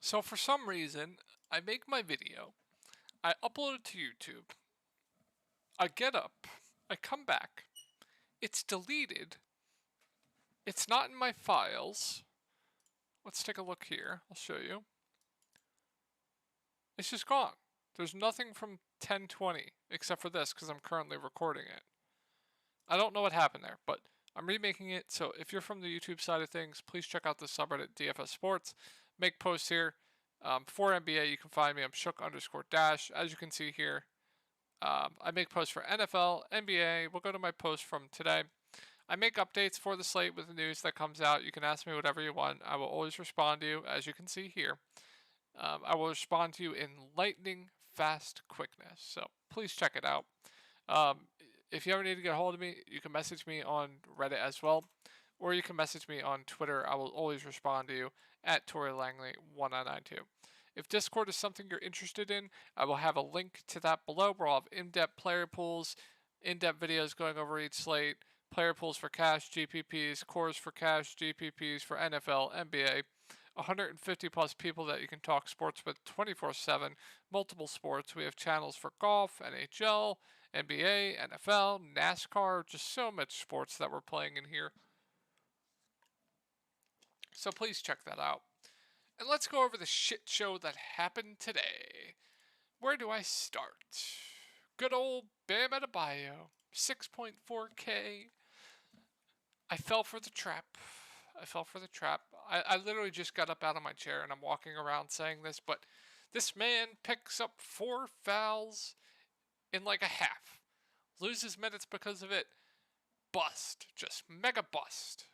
So for some reason, I make my video, I upload it to YouTube, I get up, I come back, it's deleted, it's not in my files. Let's take a look here, I'll show you. It's just gone. There's nothing from 1020 except for this because I'm currently recording it. I don't know what happened there, but I'm remaking it, so if you're from the YouTube side of things, please check out the subreddit DFS Sports. Make posts here. For NBA, you can find me. I'm shook_dash. As you can see here, I make posts for NFL, NBA. We'll go to my post from today. I make updates for the slate with the news that comes out. You can ask me whatever you want. I will always respond to you, as you can see here. I will respond to you in lightning fast quickness. So please check it out. Um, if you ever need to get a hold of me, you can message me on Reddit as well, or you can message me on Twitter. I will always respond to you at ToryLangley1992. If Discord is something you're interested in, I will have a link to that below where I'll have in-depth player pools, in-depth videos going over each slate, player pools for cash, GPPs, cores for cash, GPPs for NFL, NBA, 150 plus people that you can talk sports with 24/7, multiple sports. We have channels for golf, NHL, NBA, NFL, NASCAR, just so much sports that we're playing in here. So please check that out. And let's go over the shit show that happened today. Where do I start? Good old Bam Adebayo, 6.4K. I fell for the trap. I literally just got up out of my chair and I'm walking around saying this, but this man picks up 4 fouls in like a half. Loses minutes because of it. Bust. Just mega bust.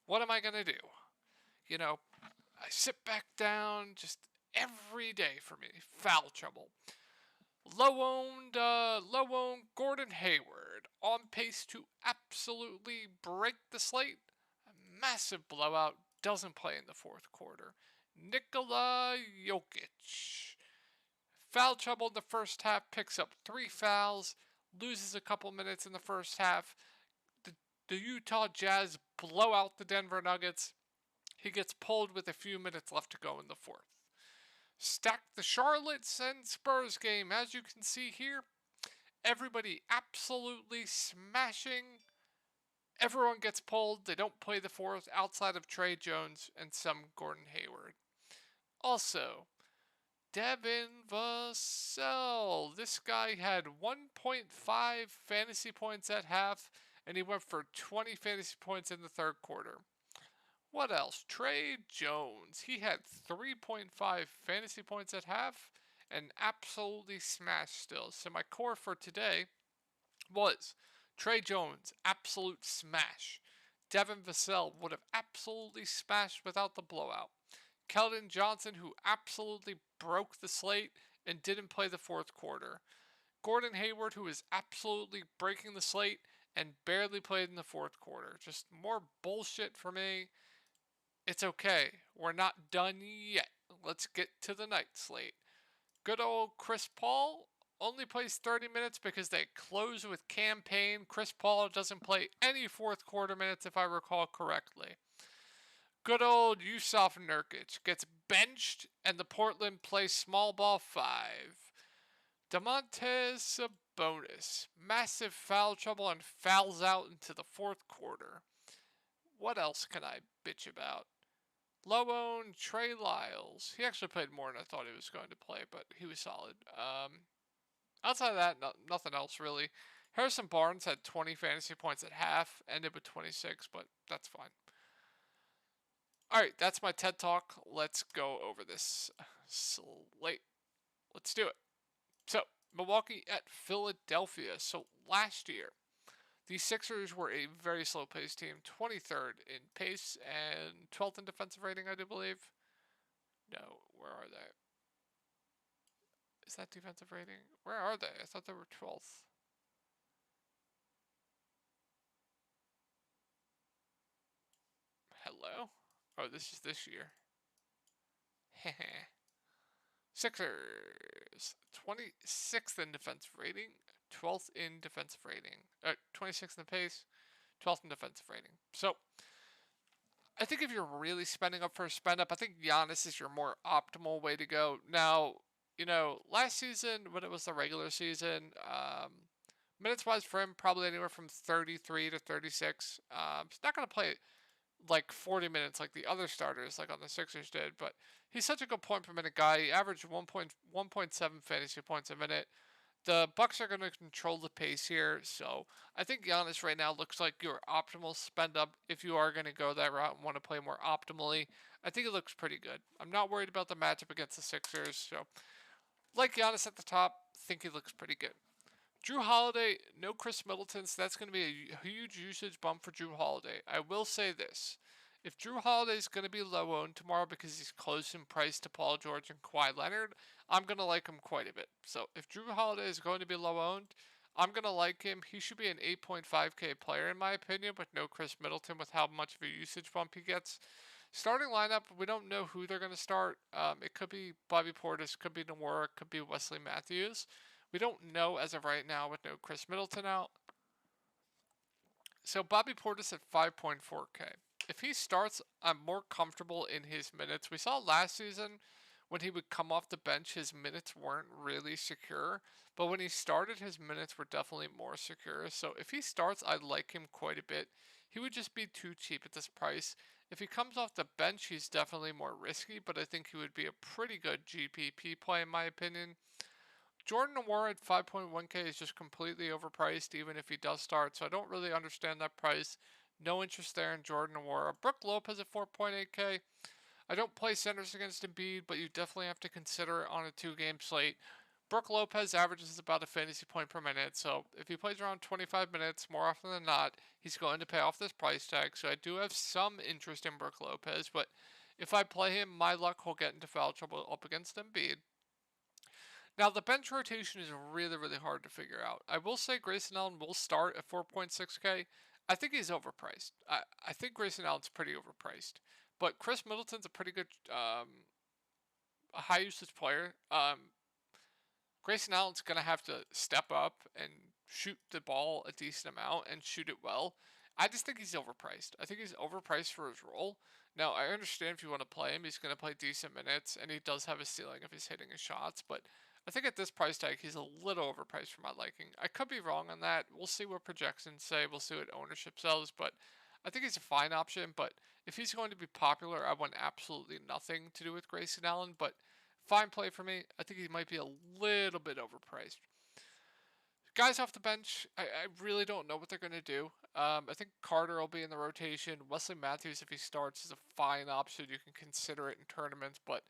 What am I going to do? You know, I sit back down just every day for me. Foul trouble. Low-owned Gordon Hayward on pace to absolutely break the slate. A massive blowout. Doesn't play in the fourth quarter. Nikola Jokic. Foul trouble in the first half. Picks up 3 fouls. Loses a couple minutes in the first half. The Utah Jazz blow out the Denver Nuggets. He gets pulled with a few minutes left to go in the fourth. Stack the Charlotte and Spurs game. As you can see here, everybody absolutely smashing. Everyone gets pulled. They don't play the fourth outside of Trey Jones and some Gordon Hayward. Also, Devin Vassell. This guy had 1.5 fantasy points at half, and he went for 20 fantasy points in the third quarter. What else? Trey Jones. He had 3.5 fantasy points at half and absolutely smashed still. So my core for today was Trey Jones, absolute smash. Devin Vassell would have absolutely smashed without the blowout. Keldon Johnson, who absolutely broke the slate and didn't play the fourth quarter. Gordon Hayward, who is absolutely breaking the slate and barely played in the fourth quarter. Just more bullshit for me. It's okay. We're not done yet. Let's get to the night slate. Good old Chris Paul only plays 30 minutes because they close with campaign. Chris Paul doesn't play any fourth quarter minutes if I recall correctly. Good old Yusuf Nurkic gets benched and the Portland plays small ball 5. Domantas Sabonis, massive foul trouble and fouls out into the fourth quarter. What else can I bitch about? Low-owned Trey Lyles. He actually played more than I thought he was going to play, but he was solid. Outside of that, nothing else really. Harrison Barnes had 20 fantasy points at half, ended with 26, but that's fine. Alright, that's my TED Talk. Let's go over this slate. Let's do it. So, Milwaukee at Philadelphia. So, last year, the Sixers were a very slow-paced team, 23rd in pace and 12th in defensive rating, I do believe. No, where are they? Is that defensive rating? Where are they? I thought they were 12th. Hello? Oh, this is this year. Heh. Sixers, 26th in defensive rating, 12th in defensive rating. 26th in pace, 12th in defensive rating. So, I think if you're really spending up for a spend up, I think Giannis is your more optimal way to go. Now, last season when it was the regular season, minutes wise for him probably anywhere from 33 to 36. He's not going to play like 40 minutes like the other starters like on the Sixers did, but he's such a good point per minute guy. He averaged 1.7 fantasy points a minute. The Bucks are going to control the pace here, so I think Giannis right now looks like your optimal spend up if you are going to go that route and want to play more optimally. I think it looks pretty good. I'm not worried about the matchup against the Sixers, so like Giannis at the top, think he looks pretty good. Drew Holiday, no Chris Middleton, so that's going to be a huge usage bump for Drew Holiday. I will say this. If Drew Holiday is going to be low owned tomorrow because he's close in price to Paul George and Kawhi Leonard, I'm going to like him quite a bit. So if Drew Holiday is going to be low owned, I'm going to like him. He should be an 8.5K player in my opinion, but no Chris Middleton with how much of a usage bump he gets. Starting lineup, we don't know who they're going to start. It could be Bobby Portis, could be Nwora, could be Wesley Matthews. We don't know as of right now with no Chris Middleton out. So Bobby Portis at 5.4K. If he starts, I'm more comfortable in his minutes. We saw last season when he would come off the bench, his minutes weren't really secure. But when he started, his minutes were definitely more secure. So if he starts, I like him quite a bit. He would just be too cheap at this price. If he comes off the bench, he's definitely more risky, but I think he would be a pretty good GPP play in my opinion. Jordan Nwora at 5.1K is just completely overpriced, even if he does start, so I don't really understand that price. No interest there in Jordan Nwora. Brook Lopez at 4.8K. I don't play centers against Embiid, but you definitely have to consider it on a 2-game slate. Brook Lopez averages about a fantasy point per minute, so if he plays around 25 minutes, more often than not, he's going to pay off this price tag. So I do have some interest in Brook Lopez, but if I play him, my luck will get into foul trouble up against Embiid. Now, the bench rotation is really, really hard to figure out. I will say Grayson Allen will start at 4.6K. I think he's overpriced. I think Grayson Allen's pretty overpriced. But Chris Middleton's a pretty good high usage player. Grayson Allen's going to have to step up and shoot the ball a decent amount and shoot it well. I just think he's overpriced. I think he's overpriced for his role. Now, I understand if you want to play him, he's going to play decent minutes, and he does have a ceiling if he's hitting his shots, but I think at this price tag, he's a little overpriced for my liking. I could be wrong on that. We'll see what projections say. We'll see what ownership says, but I think he's a fine option. But if he's going to be popular, I want absolutely nothing to do with Grayson Allen, but fine play for me. I think he might be a little bit overpriced. Guys off the bench, I really don't know what they're going to do. I think Carter will be in the rotation. Wesley Matthews, if he starts, is a fine option. You can consider it in tournaments, but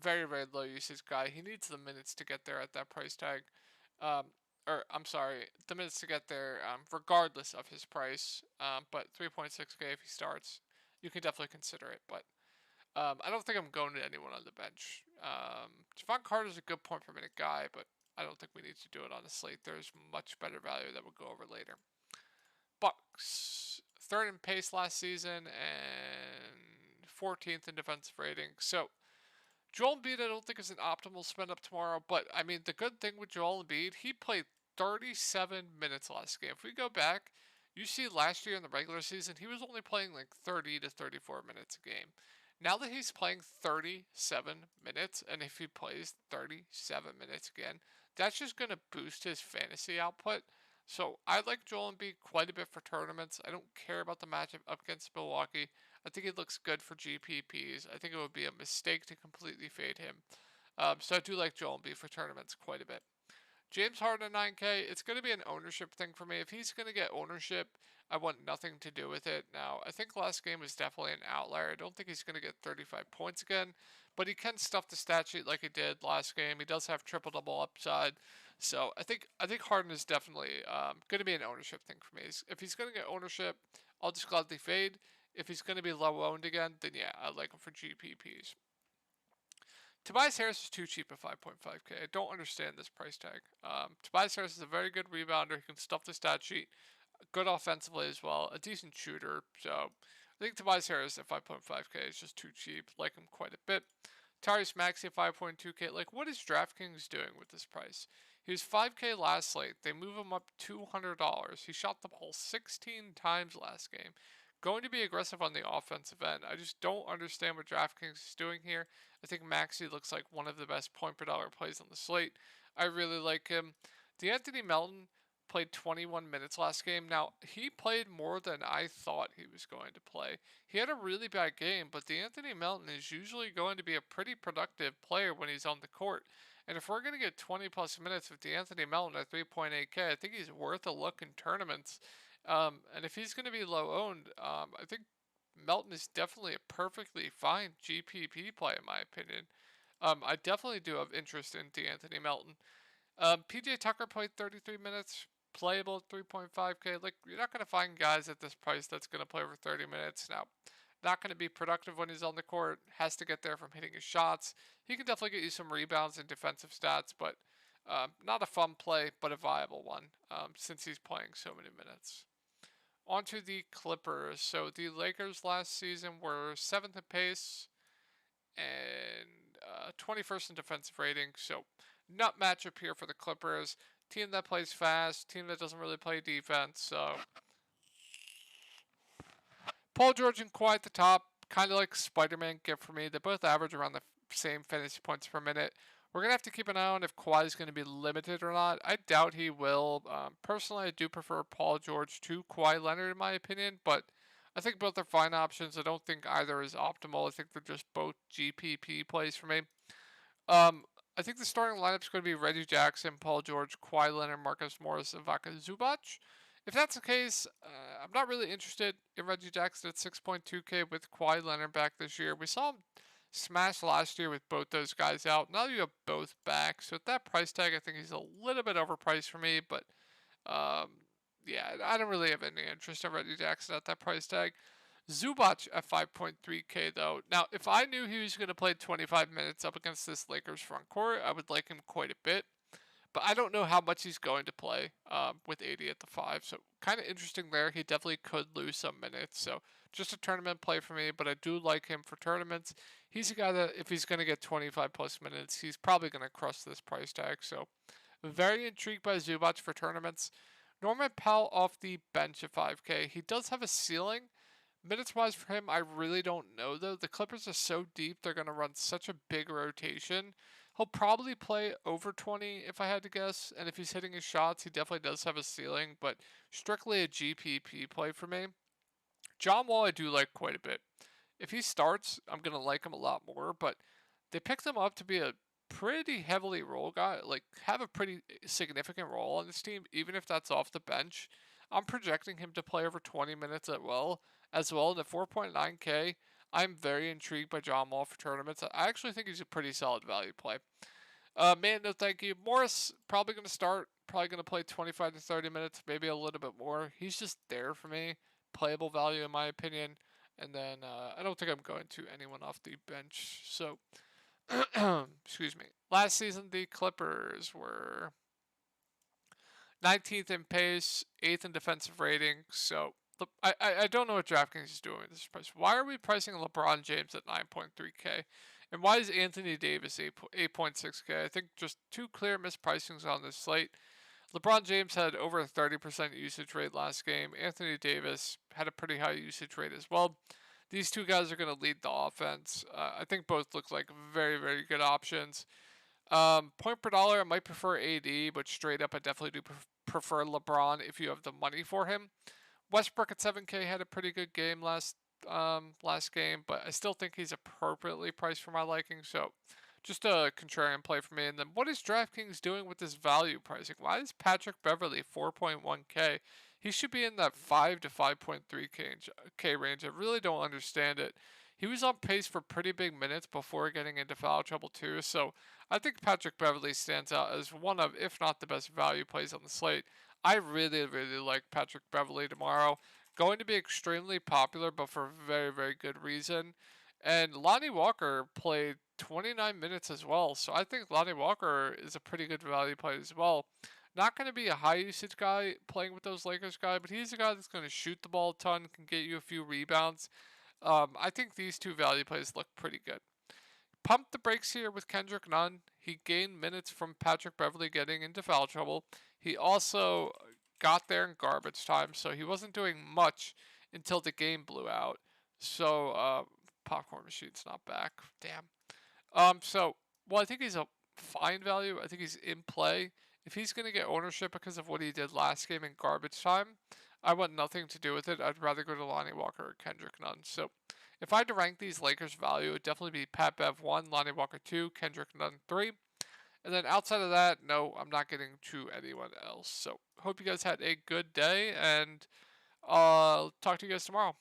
very, very low usage guy. He needs the minutes to get there at that price tag. Um, or, I'm sorry, the minutes to get there regardless of his price. But 3.6K if he starts, you can definitely consider it. But I don't think I'm going to anyone on the bench. Javon Carter's a good point per minute guy, but I don't think we need to do it on the slate. There's much better value that we'll go over later. Bucks, third in pace last season and 14th in defensive rating. So Joel Embiid, I don't think is an optimal spend up tomorrow. But I mean, the good thing with Joel Embiid, he played 37 minutes last game. If we go back, you see last year in the regular season, he was only playing like 30 to 34 minutes a game. Now that he's playing 37 minutes, and if he plays 37 minutes again, that's just going to boost his fantasy output. So I like Joel Embiid quite a bit for tournaments. I don't care about the matchup up against Milwaukee. I think he looks good for GPPs. I think it would be a mistake to completely fade him. So I do like Joel Embiid for tournaments quite a bit. James Harden 9K, it's going to be an ownership thing for me. If he's going to get ownership, I want nothing to do with it. Now, I think last game was definitely an outlier. I don't think he's going to get 35 points again, but he can stuff the stat sheet like he did last game. He does have triple-double upside. So I think Harden is definitely going to be an ownership thing for me. If he's going to get ownership, I'll just gladly fade. If he's going to be low-owned again, then yeah, I like him for GPPs. Tobias Harris is too cheap at 5.5K. I don't understand this price tag. Tobias Harris is a very good rebounder. He can stuff the stat sheet. Good offensively as well. A decent shooter. So I think Tobias Harris at 5.5K is just too cheap. Like him quite a bit. Tyrese Maxey at 5.2K. Like, what is DraftKings doing with this price? He was 5K last slate. They move him up $200. He shot the ball 16 times last game. going to be aggressive on the offensive end. I just don't understand what DraftKings is doing here. I think Maxey looks like one of the best point per dollar plays on the slate. I really like him. DeAnthony Melton played 21 minutes last game. Now, he played more than I thought he was going to play. He had a really bad game, but DeAnthony Melton is usually going to be a pretty productive player when he's on the court. And if we're going to get 20 plus minutes with DeAnthony Melton at 3.8K, I think he's worth a look in tournaments. And if he's going to be low owned, I think Melton is definitely a perfectly fine GPP play in my opinion. I definitely do have interest in DeAnthony Melton. PJ Tucker played 33 minutes, playable at 3.5K. Like, you're not going to find guys at this price that's going to play over 30 minutes. Now, not going to be productive when he's on the court, has to get there from hitting his shots. He can definitely get you some rebounds and defensive stats, but not a fun play, but a viable one since he's playing so many minutes. On to the Clippers. So the Lakers last season were 7th in pace and 21st in defensive rating. So nut matchup here for the Clippers. Team that plays fast, team that doesn't really play defense. So Paul George and Kawhi at the top, kind of like Spider-Man gift for me. They both average around the same fantasy points per minute. We're going to have to keep an eye on if Kawhi is going to be limited or not. I doubt he will. Personally, I do prefer Paul George to Kawhi Leonard in my opinion, but I think both are fine options. I don't think either is optimal. I think they're just both GPP plays for me. I think the starting lineup is going to be Reggie Jackson, Paul George, Kawhi Leonard, Marcus Morris, and Vaka Zubac. If that's the case, I'm not really interested in Reggie Jackson at 6.2K with Kawhi Leonard back this year. We saw him smash last year with both those guys out. Now you have both back. So at that price tag, I think he's a little bit overpriced for me. But yeah, I don't really have any interest in Reggie Jackson at that price tag. Zubac at 5.3K though. Now, if I knew he was going to play 25 minutes up against this Lakers front court, I would like him quite a bit. But I don't know how much he's going to play with 80 at the 5. So kind of interesting there. He definitely could lose some minutes. So just a tournament play for me, but I do like him for tournaments. He's a guy that if he's going to get 25 plus minutes, he's probably going to crush this price tag. So very intrigued by Zubac for tournaments. Norman Powell off the bench at 5K. He does have a ceiling. Minutes wise for him, I really don't know though. The Clippers are so deep, they're going to run such a big rotation. He'll probably play over 20 if I had to guess. And if he's hitting his shots, he definitely does have a ceiling, but strictly a GPP play for me. John Wall, I do like quite a bit. If he starts, I'm going to like him a lot more, but they picked him up to be a pretty heavily role guy, like have a pretty significant role on this team, even if that's off the bench. I'm projecting him to play over 20 minutes as well in the 4.9K. I'm very intrigued by John Wall for tournaments. I actually think he's a pretty solid value play. Man, no thank you. Morris, probably going to start. Probably going to play 25 to 30 minutes, maybe a little bit more. He's just there for me. Playable value in my opinion. And then I don't think I'm going to anyone off the bench. So, excuse me. Last season, the Clippers were 19th in pace, 8th in defensive rating. So I don't know what DraftKings is doing with this price. Why are we pricing LeBron James at 9.3K? And why is Anthony Davis 8.6K? I think just two clear mispricings on this slate. LeBron James had over a 30% usage rate last game. Anthony Davis had a pretty high usage rate as well. These two guys are going to lead the offense. I think both look like very, very good options. Point per dollar, I might prefer AD, but straight up, I definitely do prefer LeBron if you have the money for him. Westbrook at 7K had a pretty good game last game, but I still think he's appropriately priced for my liking. So just a contrarian play for me. And then what is DraftKings doing with this value pricing? Why is Patrick Beverley 4.1K? He should be in that 5 to 5.3K range. I really don't understand it. He was on pace for pretty big minutes before getting into foul trouble too. So I think Patrick Beverley stands out as one of, if not the best value plays on the slate. I really, really like Patrick Beverley tomorrow. Going to be extremely popular, but for a very, very good reason. And Lonnie Walker played 29 minutes as well. So I think Lonnie Walker is a pretty good value play as well. Not going to be a high usage guy playing with those Lakers guys, but he's a guy that's going to shoot the ball a ton, can get you a few rebounds. I think these two value plays look pretty good. Pump the brakes here with Kendrick Nunn. He gained minutes from Patrick Beverley getting into foul trouble. He also got there in garbage time, so he wasn't doing much until the game blew out. So, popcorn machine's not back. Damn. So, well, I think he's a fine value. I think he's in play. If he's going to get ownership because of what he did last game in garbage time, I want nothing to do with it. I'd rather go to Lonnie Walker or Kendrick Nunn. So, if I had to rank these Lakers value, it would definitely be Pat Bev 1, Lonnie Walker 2, Kendrick Nunn 3. And then outside of that, no, I'm not getting to anyone else. So, hope you guys had a good day, and talk to you guys tomorrow.